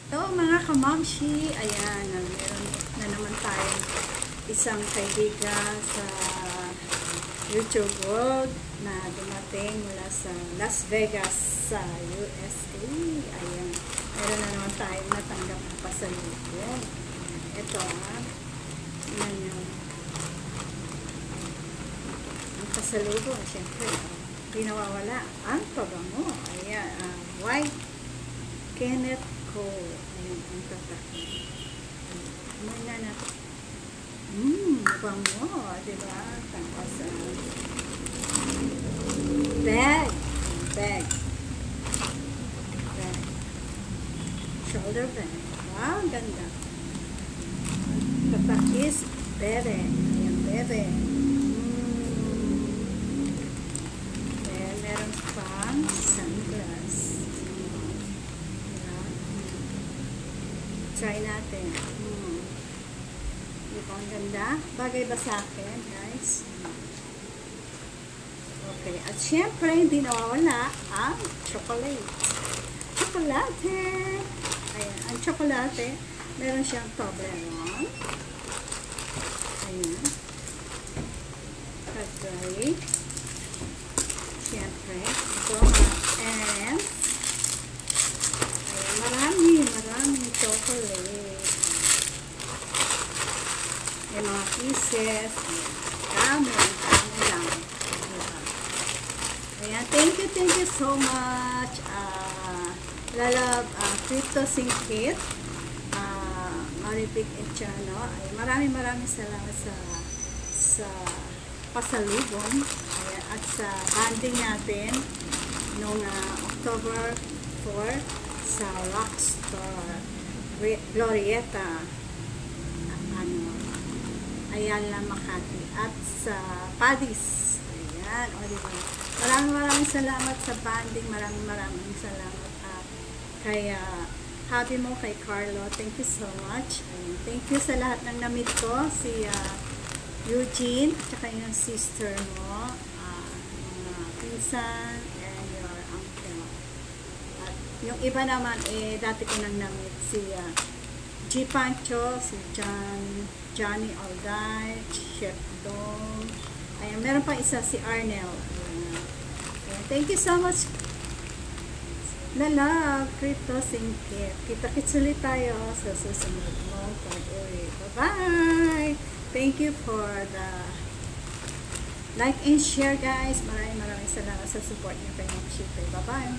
So mga kamamshi, ayan, meron na naman tayong isang kaibigan sa YouTube world na dumating mula sa Las Vegas sa USA. Ayan, meron na naman tayong natanggap na pasalubong. Ito yan yung ang pasalubong, syempre, hindi nawawala ang pabango. Ayan, White Kenneth Cole. Ayan, ang tatak. Amoy na natin. Bango, diba? Tapos, bag. Bag. Shoulder bag. Wow, ganda. Tatak is bere. Ayan, bere. Ayan, meron pang sunglass. Try natin. Diba ang ganda? Bagay ba sa akin, guys? Okay. At syempre, hindi nawawala ang chocolate. Chocolate! Ayan. Ang chocolate, meron siyang Toblerone. Ayan. Cadbury. Syempre, ito and maraming chocolate. May mga pieces. Dami lang. Ayan, thank you so much. Lalab, Crypto Singkit, Maripig Echano. Maraming salamat sa pasalubong. Ayan, at sa banding natin noong October 4 sa Rockstar Glorieta Ayala, Makati at sa Padis. Ayan, o diba? Maraming salamat sa banding. Maraming salamat kay hubby mo, kay Carlo. Thank you so much. Ayan, thank you sa lahat ng na-meet ko, si Eugene, at saka yung sister mo, mga pinsan, and your uncle. At yung iba naman, dati ko nang na-meet, si G. Pancho, si Johnny Alday, Chef Dong. Ayan, meron pa isa, si Arnel. Ayan, thank you so much. Love, Crypto Singkit. Kita-kits ulit tayo sa susunod mo pag-uwi. Bye-bye! Thank you for the like and share, guys. Maraming salamat sa support niyo kay Ma'am Shipper. Bye-bye!